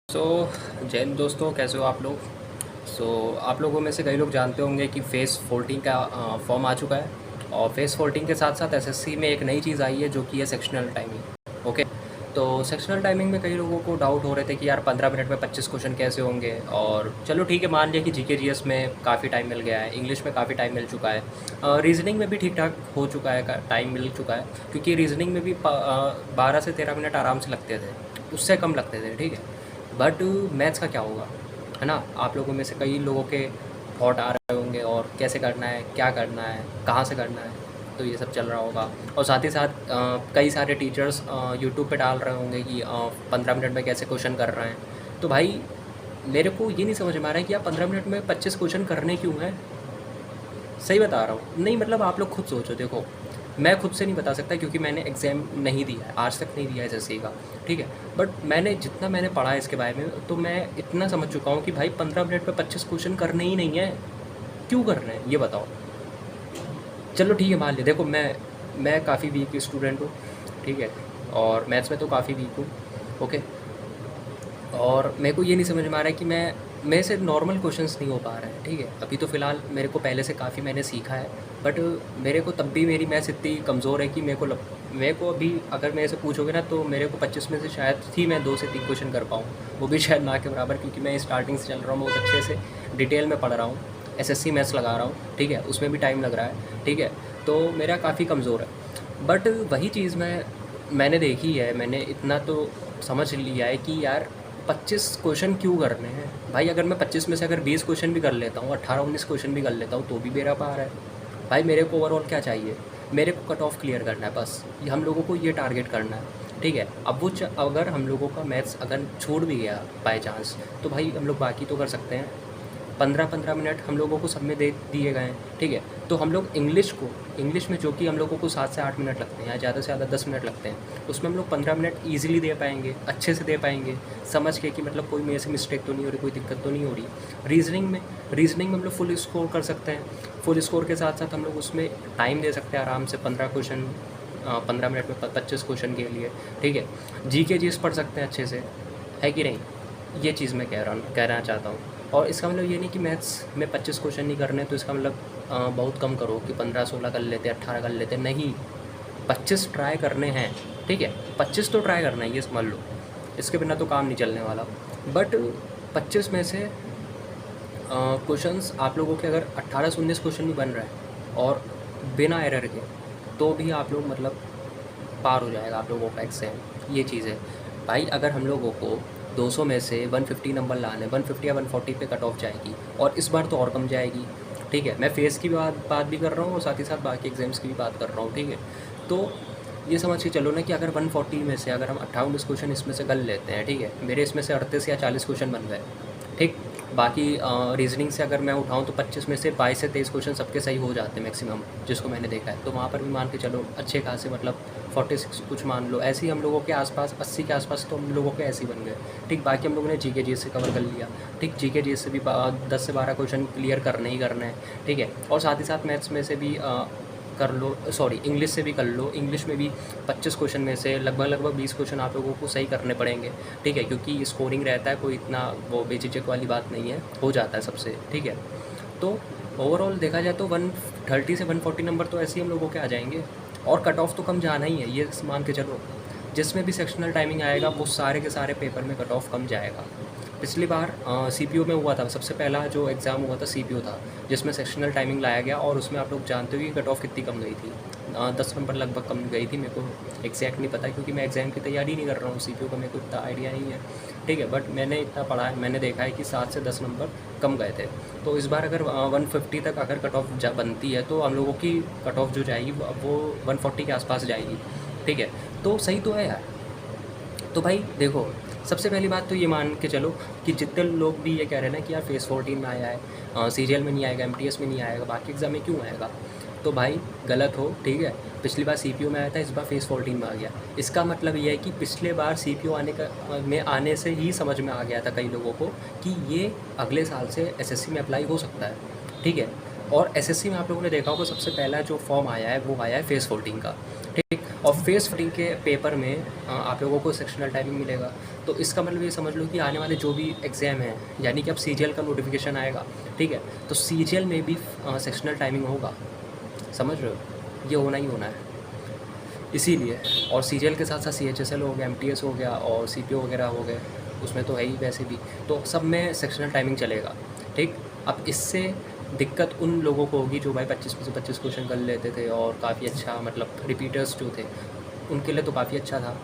सो जय हिंद दोस्तों, कैसे हो आप लोग। आप लोगों में से कई लोग जानते होंगे कि फेस 14 का फॉर्म आ चुका है। और फेस 14 के साथ साथ एसएससी में एक नई चीज़ आई है जो कि है सेक्शनल टाइमिंग। ओके, तो सेक्शनल टाइमिंग में कई लोगों को डाउट हो रहे थे कि यार 15 मिनट में 25 क्वेश्चन कैसे होंगे। और चलो ठीक है, मान लिया कि जीके जीएस में काफ़ी टाइम मिल गया है, इंग्लिश में काफ़ी टाइम मिल चुका है, रीजनिंग में भी ठीक ठाक हो चुका है, टाइम मिल चुका है। क्योंकि रीजनिंग में भी 12 से 13 मिनट आराम से लगते थे, उससे कम लगते थे, ठीक है। बट मैथ्स का क्या होगा, है ना। आप लोगों में से कई लोगों के थॉट आ रहे होंगे और कैसे करना है, क्या करना है, कहाँ से करना है, तो ये सब चल रहा होगा। और साथ ही साथ कई सारे टीचर्स यूट्यूब पे डाल रहे होंगे कि 15 मिनट में कैसे क्वेश्चन कर रहे हैं। तो भाई मेरे को ये नहीं समझ में आ रहा है कि आप 15 मिनट में 25 क्वेश्चन करने क्यों हैं। सही बता रहा हूँ, नहीं मतलब आप लोग खुद सोचो। देखो, मैं खुद से नहीं बता सकता क्योंकि मैंने एग्ज़ाम नहीं दिया है, आज तक नहीं दिया है एसएससी का, ठीक है। बट जितना मैंने पढ़ा है इसके बारे में, तो मैं इतना समझ चुका हूँ कि भाई 15 मिनट में 25 क्वेश्चन करने ही नहीं है। क्यों करना है ये बताओ। चलो ठीक है, मान लिया। देखो, मैं काफ़ी वीक स्टूडेंट हूँ, ठीक है। और मैथ्स में तो काफ़ी वीक हूँ। ओके, और मेरे को ये नहीं समझ में आ रहा है कि मेरे से नॉर्मल क्वेश्चंस नहीं हो पा रहे हैं, ठीक है। अभी तो फ़िलहाल मेरे को पहले से काफ़ी मैंने सीखा है। बट मेरे को तब भी मेरी मैथ्स इतनी कमज़ोर है कि मेरे को अभी अगर मेरे से पूछोगे ना, तो मेरे को 25 में से शायद ही मैं 2 से 3 क्वेश्चन कर पाऊँ, वो भी शायद ना के बराबर। क्योंकि मैं स्टार्टिंग से चल रहा हूँ, बहुत अच्छे से डिटेल में पढ़ रहा हूँ, एसएससी मैथ्स लगा रहा हूँ, ठीक है। उसमें भी टाइम लग रहा है, ठीक है। तो मेरा काफ़ी कमज़ोर है। बट वही चीज़ मैंने देखी है, मैंने इतना तो समझ लिया है कि यार 25 क्वेश्चन क्यों करने हैं भाई। अगर मैं 25 में से अगर 20 क्वेश्चन भी कर लेता हूँ, 18-19 क्वेश्चन भी कर लेता हूँ, तो भी मेरा पार है भाई। मेरे को ओवरऑल क्या चाहिए, मेरे को कट ऑफ क्लियर करना है बस। ये हम लोगों को ये टारगेट करना है, ठीक है। अब अगर हम लोगों का मैथ्स अगर छूट भी गया बाय चांस, तो भाई हम लोग बाकी तो कर सकते हैं। 15-15 मिनट हम लोगों को सब में दे दिए गए हैं, ठीक है। तो हम लोग इंग्लिश में जो कि हम लोगों को 7 से 8 मिनट लगते हैं या ज़्यादा से ज़्यादा 10 मिनट लगते हैं, उसमें हम लोग 15 मिनट ईजिली दे पाएंगे, अच्छे से दे पाएंगे, समझ के कि मतलब कोई मेरे से मिस्टेक तो नहीं हो रही, कोई दिक्कत तो नहीं हो रही। रीजनिंग में हम लोग फुल स्कोर कर सकते हैं। फुल स्कोर के साथ साथ हम लोग उसमें टाइम दे सकते हैं आराम से, 15 क्वेश्चन 15 मिनट में 25 क्वेश्चन के लिए, ठीक है। जीके जीएस पढ़ सकते हैं अच्छे से, है कि नहीं। ये चीज़ मैं कहना चाहता हूँ। और इसका मतलब ये नहीं कि मैथ्स में 25 क्वेश्चन नहीं करने, तो इसका मतलब बहुत कम करो कि 15-16 कर लेते, 18 कर लेते। नहीं, 25 ट्राई करने हैं, ठीक है। 25 तो ट्राई करना है, ये समझ लो। इसके बिना तो काम नहीं चलने वाला। बट 25 में से क्वेश्चंस आप लोगों के अगर 18 से 19 क्वेश्चन भी बन रहे हैं और बिना एरर के, तो भी आप लोग मतलब पार हो जाएगा आप लोगों का एग्ज़ाम। ये चीज़ है भाई। अगर हम लोगों को 200 में से 150 नंबर लाने, 150 या 140 पे कट ऑफ जाएगी, और इस बार तो और कम जाएगी, ठीक है। मैं फेस की बात भी कर रहा हूँ और साथ ही साथ बाकी एग्ज़ाम्स की भी बात कर रहा हूँ, ठीक है। तो ये समझ के चलो ना कि अगर 140 में से अगर हम 18-19 क्वेश्चन इसमें से कर लेते हैं, ठीक है। मेरे इसमें से 38 या 40 क्वेश्चन बन गए, ठीक। बाकी रीजनिंग से अगर मैं उठाऊँ तो 25 में से 22 से 23 क्वेश्चन सबके सही हो जाते हैं मैक्सिमम, जिसको मैंने देखा है। तो वहाँ पर भी मान के चलो अच्छे खासे, मतलब 46 कुछ मान लो। ऐसे ही हम लोगों के आसपास 80 के आसपास तो हम लोगों के ऐसे ही बन गए, ठीक। बाकी हम लोगों ने जीके जीएस से कवर कर लिया, ठीक। जीके जीएस से भी 10 से 12 क्वेश्चन क्लियर करने ही करने हैं, ठीक है। और साथ ही साथ मैथ्स में से भी कर लो, सॉरी इंग्लिश से भी कर लो। इंग्लिश में भी 25 क्वेश्चन में से लगभग 20 क्वेश्चन आप लोगों को सही करने पड़ेंगे, ठीक है। क्योंकि स्कोरिंग रहता है, कोई इतना वो बेझिझक वाली बात नहीं है, हो जाता है सबसे, ठीक है। तो ओवरऑल देखा जाए तो 130 से 140 नंबर तो ऐसे ही हम लोगों के आ जाएंगे। और कट ऑफ तो कम जाना ही है, ये मान के चलो। जिसमें भी सेक्शनल टाइमिंग आएगा वो सारे के सारे पेपर में कट ऑफ कम जाएगा। पिछली बार सीपीओ में हुआ था, सबसे पहला जो एग्ज़ाम हुआ था सीपीओ था, जिसमें सेक्शनल टाइमिंग लाया गया, और उसमें आप लोग जानते हो कि कट ऑफ कितनी कम गई थी। 10 नंबर लगभग कम गई थी। मेरे को एग्जैक्ट नहीं पता क्योंकि मैं एग्ज़ाम की तैयारी नहीं कर रहा हूँ, सीपीओ का मेरे को इतना आइडिया नहीं है, ठीक है। बट मैंने इतना पढ़ा है, मैंने देखा है कि 7 से 10 नंबर कम गए थे। तो इस बार अगर 150 तक अगर कट ऑफ बनती है, तो हम लोगों की कट ऑफ जो जाएगी वो 140 के आसपास जाएगी, ठीक है। तो सही तो है यार। तो भाई देखो, सबसे पहली बात तो ये मान के चलो कि जितने लोग भी ये कह रहे हैं ना कि यार फेस 14 में आया है, सीरियल में नहीं आएगा, एमटीएस में नहीं आएगा, बाकी एग्ज़ाम में क्यों आएगा, तो भाई गलत हो, ठीक है। पिछली बार सीपीओ में आया था, इस बार फेस 14 में आ गया। इसका मतलब ये है कि पिछले बार सीपीओ आने से ही समझ में आ गया था कई लोगों को कि ये अगले साल से एसएससी में अप्लाई हो सकता है, ठीक है। और एसएससी में आप लोगों ने देखा होगा सबसे पहला जो फॉर्म आया है वो आया है फेस 14 का, ठीक। और फेस फिटिंग के पेपर में आप लोगों को सेक्शनल टाइमिंग मिलेगा। तो इसका मतलब ये समझ लो कि आने वाले जो भी एग्ज़ाम हैं, यानी कि अब सीजीएल का नोटिफिकेशन आएगा, ठीक है, तो सीजीएल में भी सेक्शनल टाइमिंग होगा, समझ रहे हो, ये होना ही होना है इसीलिए। और सीजीएल के साथ साथ सीएचएसएल हो गया, एमटीएस हो गया और सीपीओ वगैरह हो गए, उसमें तो है ही वैसे भी, तो सब में सेक्शनल टाइमिंग चलेगा, ठीक। अब इससे दिक्कत उन लोगों को होगी जो भाई 25 में से 25 क्वेश्चन कर लेते थे और काफ़ी अच्छा, मतलब रिपीटर्स जो थे उनके लिए तो काफ़ी अच्छा था,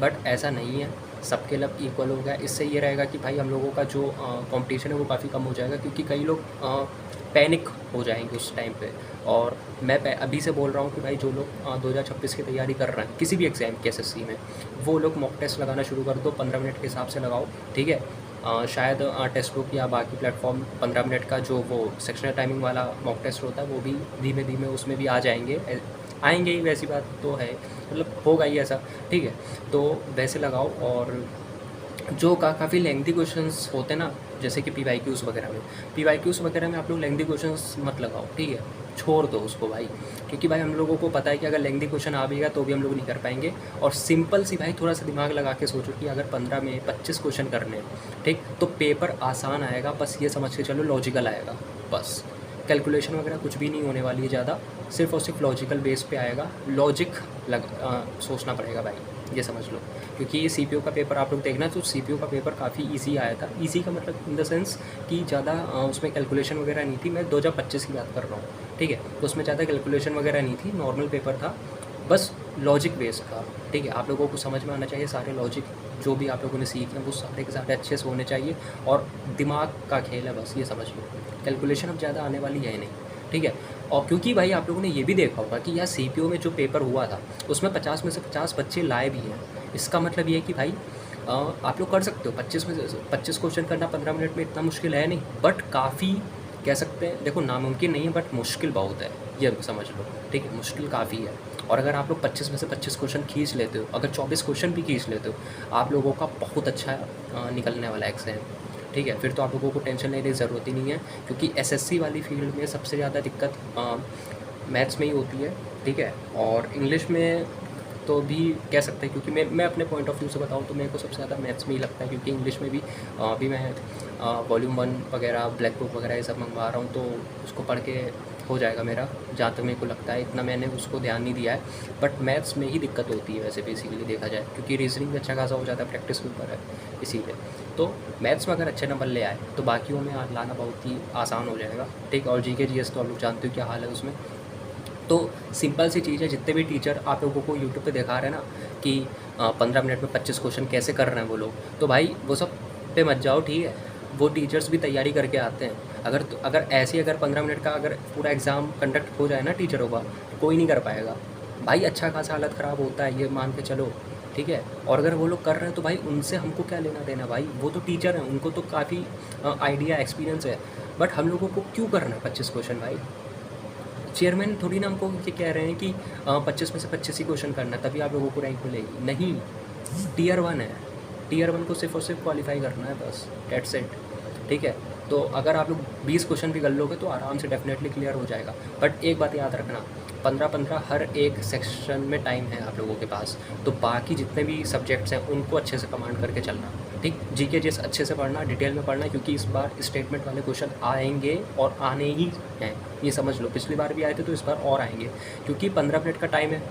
बट ऐसा नहीं है, सबके लिए इक्वल हो गया। इससे ये रहेगा कि भाई हम लोगों का जो कंपटीशन है वो काफ़ी कम हो जाएगा, क्योंकि कई लोग पैनिक हो जाएंगे उस टाइम पे। और मैं अभी से बोल रहा हूँ कि भाई जो लोग 2026 की तैयारी कर रहे हैं किसी भी एग्ज़ाम के एसएससी में, वो लोग मॉक टेस्ट लगाना शुरू कर दो, 15 मिनट के हिसाब से लगाओ, ठीक है। शायद टेक्स्ट बुक या बाकी प्लेटफॉर्म 15 मिनट का जो वो सेक्शनल टाइमिंग वाला मॉक टेस्ट होता है वो भी धीमे धीमे उसमें भी आ जाएंगे, आएंगे ही, वैसी बात तो है, मतलब होगा ही ऐसा, ठीक है। तो वैसे लगाओ। और जो काफ़ी लेंथी क्वेश्चंस होते हैं ना, जैसे कि पीवाईक्यूज़ वगैरह में आप लोग लेंथी क्वेश्चंस मत लगाओ, ठीक है, छोड़ दो उसको भाई, क्योंकि भाई हम लोगों को पता है कि अगर लेंथी क्वेश्चन आ भी गया तो भी हम लोग नहीं कर पाएंगे। और सिंपल सी भाई थोड़ा सा दिमाग लगा के सोचो कि अगर 15 में 25 क्वेश्चन करने हैं, ठीक, तो पेपर आसान आएगा, बस ये समझ के चलो लॉजिकल आएगा, बस कैलकुलेशन वगैरह कुछ भी नहीं होने वाली है ज़्यादा, सिर्फ और सिर्फ लॉजिकल बेस पे आएगा, लॉजिक सोचना पड़ेगा भाई, ये समझ लो। क्योंकि ये सीपीयू का पेपर आप लोग देखना, तो सीपीयू का पेपर काफ़ी इजी आया था, इजी का मतलब इन द सेंस कि ज़्यादा उसमें कैलकुलेशन वगैरह नहीं थी, मैं 2025 की बात कर रहा हूँ, ठीक है, तो उसमें ज़्यादा कैलकुलेशन वगैरह नहीं थी, नॉर्मल पेपर था, बस लॉजिक बेस्ड था, ठीक है। आप लोगों को समझ में आना चाहिए सारे लॉजिक, जो भी आप लोगों ने सीखे हैं वो सारे के सारे अच्छे से होने चाहिए, और दिमाग का खेल है, बस ये समझ लो, कैलकुलेशन अब ज़्यादा आने वाली है नहीं, ठीक है। और क्योंकि भाई आप लोगों ने ये भी देखा होगा कि यार सीपीयू में जो पेपर हुआ था उसमें 50 में से 50 बच्चे लाए भी हैं, इसका मतलब ये है कि भाई आप लोग कर सकते हो, 25 में से 25 क्वेश्चन करना 15 मिनट में इतना मुश्किल है नहीं, बट काफ़ी कह सकते हैं, देखो नामुमकिन नहीं है बट मुश्किल बहुत है, ये समझ लो, ठीक है, मुश्किल काफ़ी है। और अगर आप लोग 25 में से 25 क्वेश्चन खींच लेते हो, अगर 24 क्वेश्चन भी खींच लेते हो, आप लोगों का बहुत अच्छा निकलने वाला एग्ज़ाम, ठीक है। फिर तो आप लोगों को टेंशन लेने की ज़रूरत ही नहीं है, क्योंकि एसएससी वाली फील्ड में सबसे ज़्यादा दिक्कत मैथ्स में ही होती है, ठीक है। और इंग्लिश में तो भी कह सकते हैं, क्योंकि मैं अपने पॉइंट ऑफ व्यू से बताऊँ तो मेरे को सबसे ज़्यादा मैथ्स में ही लगता है, क्योंकि इंग्लिश में भी अभी मैं वॉल्यूम 1 वगैरह, ब्लैक बुक वगैरह ये सब मंगवा रहा हूँ, तो उसको पढ़ के हो जाएगा मेरा, जहाँ तक मेरे को लगता है, इतना मैंने उसको ध्यान नहीं दिया है। बट मैथ्स में ही दिक्कत होती है वैसे बेसिकली देखा जाए, क्योंकि रीजनिंग में अच्छा खासा हो जाता है, प्रैक्टिस के ऊपर है, इसीलिए। तो मैथ्स में अगर अच्छे नंबर ले आए तो बाकियों में लाना बहुत ही आसान हो जाएगा, ठीक। और जीके जीएस तो आप लोग जानते हो क्या हाल है उसमें। तो सिंपल सी चीज़ है, जितने भी टीचर आप लोगों को यूट्यूब पे दिखा रहे हैं ना कि 15 मिनट में 25 क्वेश्चन कैसे कर रहे हैं वो लोग, तो भाई वो सब पे मत जाओ, ठीक है। वो टीचर्स भी तैयारी करके आते हैं, अगर ऐसे अगर 15 मिनट का अगर पूरा एग्ज़ाम कंडक्ट हो जाए ना टीचरों का, तो कोई नहीं कर पाएगा भाई, अच्छा खासा हालत ख़राब होता है, ये मान के चलो, ठीक है। और अगर वो लोग कर रहे हैं तो भाई उनसे हमको क्या लेना देना भाई, वो तो टीचर हैं, उनको तो काफ़ी आइडिया एक्सपीरियंस है, बट हम लोगों को क्यों करना है 25 क्वेश्चन भाई। चेयरमैन थोड़ी ना हमको ये कह रहे हैं कि 25 में से 25 ही क्वेश्चन करना तभी आप लोगों को रैंक मिलेगी, नहीं। टियर 1 है, टियर 1 को सिर्फ और सिर्फ क्वालिफाई करना है, बस डेट्स इट, ठीक है। तो अगर आप लोग 20 क्वेश्चन भी कर लोगे तो आराम से डेफिनेटली क्लियर हो जाएगा। बट एक बात याद रखना, 15-15 हर एक सेक्शन में टाइम है आप लोगों के पास, तो बाकी जितने भी सब्जेक्ट्स हैं उनको अच्छे से कमांड करके चलना, ठीक। जीके जीएस अच्छे से पढ़ना, डिटेल में पढ़ना, क्योंकि इस बार स्टेटमेंट वाले क्वेश्चन आएंगे और आने ही हैं, ये समझ लो। पिछली बार भी आए थे तो इस बार और आएंगे, क्योंकि 15 मिनट का टाइम है,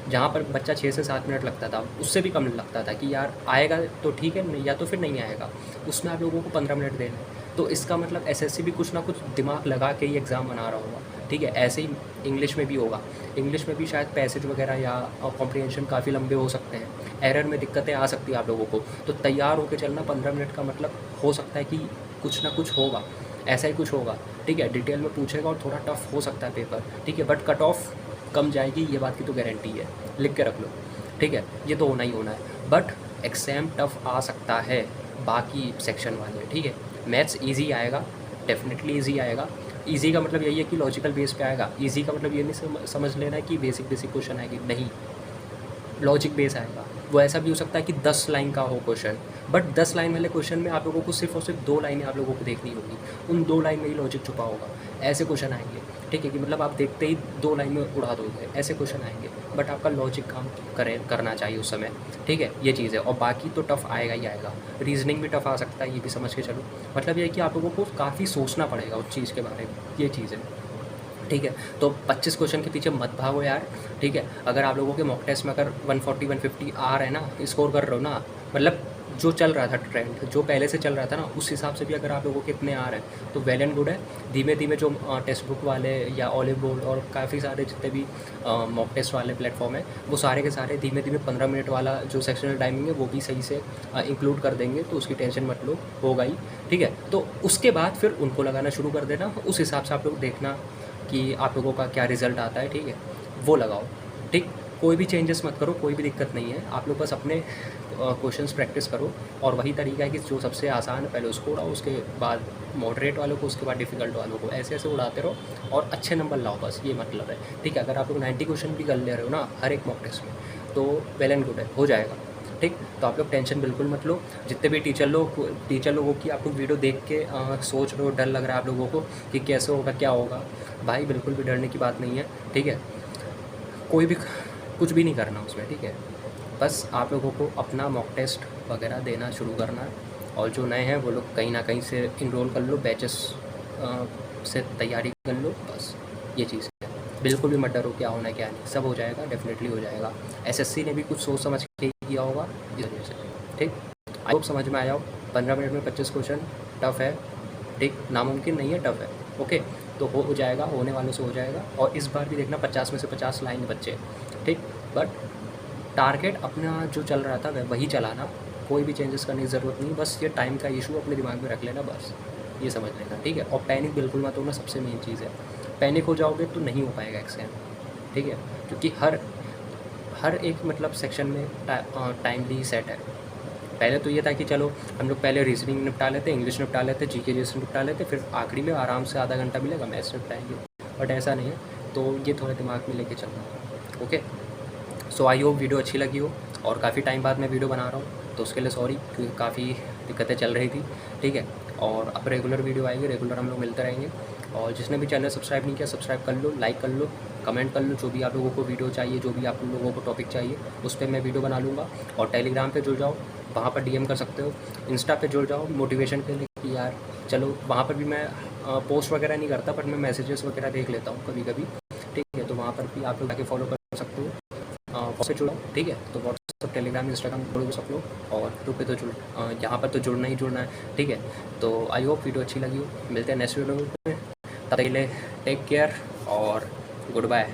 जहाँ पर बच्चा 6 से 7 मिनट लगता था, उससे भी कम लगता था कि यार आएगा तो ठीक है, या तो फिर नहीं आएगा, उसमें आप लोगों को 15 मिनट देना है। तो इसका मतलब एसएससी भी कुछ ना कुछ दिमाग लगा के ही एग्ज़ाम बना रहा होगा, ठीक है। ऐसे ही इंग्लिश में भी होगा, इंग्लिश में भी शायद पैसेज वगैरह या कॉम्प्रिहेंशन काफ़ी लंबे हो सकते हैं, एरर में दिक्कतें आ सकती है आप लोगों को, तो तैयार होकर चलना। 15 मिनट का मतलब हो सकता है कि कुछ ना कुछ होगा, ऐसा ही कुछ होगा, ठीक है। डिटेल में पूछेगा और थोड़ा टफ हो सकता है पेपर, ठीक है, बट कट ऑफ कम जाएगी, ये बात की तो गारंटी है, लिख के रख लो, ठीक है। ये तो होना ही होना है, बट एग्ज़ाम टफ आ सकता है बाकी सेक्शन वाले, ठीक है। मैथ्स इजी आएगा, डेफिनेटली इजी आएगा। इजी का मतलब यही है कि लॉजिकल बेस पे आएगा, इजी का मतलब ये नहीं समझ लेना है कि बेसिक क्वेश्चन आएगी, नहीं, लॉजिक बेस आएगा। वो ऐसा भी हो सकता है कि 10 लाइन का हो क्वेश्चन, बट 10 लाइन वाले क्वेश्चन में आप लोगों को सिर्फ और सिर्फ 2 लाइनें आप लोगों को देखनी होगी, उन 2 लाइन में ही लॉजिक छुपा होगा, ऐसे क्वेश्चन आएंगे। ठीक है, कि मतलब आप देखते ही 2 लाइन में उड़ा दोगे, ऐसे क्वेश्चन आएंगे। बट आपका लॉजिक काम करना चाहिए उस समय, ठीक है, ये चीज़ है। और बाकी तो टफ़ आएगा ही आएगा, रीजनिंग भी टफ़ आ सकता है, ये भी समझ के चलो। मतलब ये है कि आप लोगों को काफ़ी सोचना पड़ेगा उस चीज़ के बारे में, ये चीज़ है, ठीक है। तो 25 क्वेश्चन के पीछे मत भागो यार, ठीक है। अगर आप लोगों के मॉक टेस्ट में अगर 140 150 आ रहे हैं ना, स्कोर कर रहे हो ना, मतलब जो चल रहा था ट्रेंड, जो पहले से चल रहा था ना, उस हिसाब से भी अगर आप लोगों के इतने आ रहे हैं तो वेल एंड गुड है। धीमे धीमे जो टेक्स्ट बुक वाले या ऑलिव बोर्ड और काफ़ी सारे जितने भी मॉक टेस्ट वाले प्लेटफॉर्म है, वो सारे के सारे धीमे धीमे 15 मिनट वाला जो सेक्शनल टाइमिंग है वो भी सही से इंक्लूड कर देंगे, तो उसकी टेंशन मत लो, होगा ही, ठीक है। तो उसके बाद फिर उनको लगाना शुरू कर देना, उस हिसाब से आप लोग देखना कि आप लोगों का क्या रिज़ल्ट आता है, ठीक है, वो लगाओ, ठीक। कोई भी चेंजेस मत करो, कोई भी दिक्कत नहीं है, आप लोग बस अपने क्वेश्चंस प्रैक्टिस करो। और वही तरीका है कि जो सबसे आसान है पहले उसको उड़ाओ, उसके बाद मॉडरेट वालों को, उसके बाद डिफ़िकल्ट वालों को, ऐसे ऐसे उड़ाते रहो और अच्छे नंबर लाओ, बस ये मतलब है, ठीक है। अगर आप लोग 90 क्वेश्चन भी कर ले रहे हो ना हर एक मॉक टेस्ट में, तो वेल एंड गुड है, हो जाएगा, ठीक। तो आप लोग टेंशन बिल्कुल मत लो। जितने भी टीचर लोगों की आप लोग वीडियो देख के सोच रहे हो, डर लग रहा है आप लोगों को कि कैसे होगा, क्या होगा, भाई बिल्कुल भी डरने की बात नहीं है, ठीक है। कोई भी कुछ भी नहीं करना उसमें, ठीक है। बस आप लोगों को अपना मॉक टेस्ट वगैरह देना शुरू करना है। और जो नए हैं वो लोग कहीं ना कहीं से इनरोल कर लो, बैचेस से तैयारी कर लो, बस ये चीज़ है। बिल्कुल भी मत डरो क्या होना है क्या नहीं, सब हो जाएगा, डेफिनेटली हो जाएगा। एसएससी ने भी कुछ सोच समझ के ही किया होगा इस वजह से, ठीक। आई होप समझ में आया हो। 15 मिनट में 25 क्वेश्चन टफ़ है, ठीक, नामुमकिन नहीं है, टफ़ है, ओके। तो हो जाएगा, होने वालों से हो जाएगा। और इस बार भी देखना 50 में से 50 लाएंगे बच्चे, ठीक। बट टारगेट अपना जो चल रहा था वही चलाना, कोई भी चेंजेस करने की ज़रूरत नहीं, बस ये टाइम का इशू अपने दिमाग में रख लेना, बस ये समझ लेना, ठीक है। और पैनिक बिल्कुल मत होना, सबसे मेन चीज़ है। पैनिक हो जाओगे तो नहीं हो पाएगा एग्जाम, ठीक है, क्योंकि हर एक मतलब सेक्शन में टाइमली सेट है। पहले तो ये था कि चलो हम लोग पहले रीजनिंग निपटा लेते, इंग्लिश निपटा लेते, जीके जैसे निपटा लेते, फिर आखिरी में आराम से आधा घंटा मिलेगा मैथ्स निपटाएंगे। बट ऐसा नहीं है, तो ये थोड़ा दिमाग में लेके चलना, okay. So I hope video अच्छी लगी हो। और काफ़ी टाइम बाद मैं वीडियो बना रहा हूँ, तो उसके लिए सॉरी, क्योंकि काफ़ी दिक्कतें चल रही थी, ठीक है। और अब रेगुलर वीडियो आएगी, रेगुलर हम लोग मिलते रहेंगे। और जिसने भी चैनल सब्सक्राइब नहीं किया, सब्सक्राइब कर लो, लाइक कर लो, कमेंट कर लो, जो भी आप लोगों को वीडियो चाहिए, जो भी आप लोगों को टॉपिक चाहिए, उस पर मैं वीडियो बना लूँगा। और टेलीग्राम पे जुड़ जाओ, वहाँ पर डीएम कर सकते हो। इंस्टा पे जुड़ जाओ मोटिवेशन के लिए कि यार चलो, वहाँ पर भी मैं पोस्ट वगैरह नहीं करता, बट मैं मैसेजेस वगैरह देख लेता हूँ कभी कभी, ठीक है। तो वहाँ पर भी आप लोग जाके फॉलो कर सकते हो, से जुड़ो, ठीक है। तो व्हाट्सअप, टेलीग्राम, इंस्टाग्राम जुड़ो सब लोग, और यूट्यूब पे तो यहाँ पर तो जुड़ना ही जुड़ना है, ठीक है। तो आई होप वीडियो अच्छी लगी हो। मिलते हैं नेक्स्ट वीडियो में, तब तक के लिए टेक केयर और गुड बाय।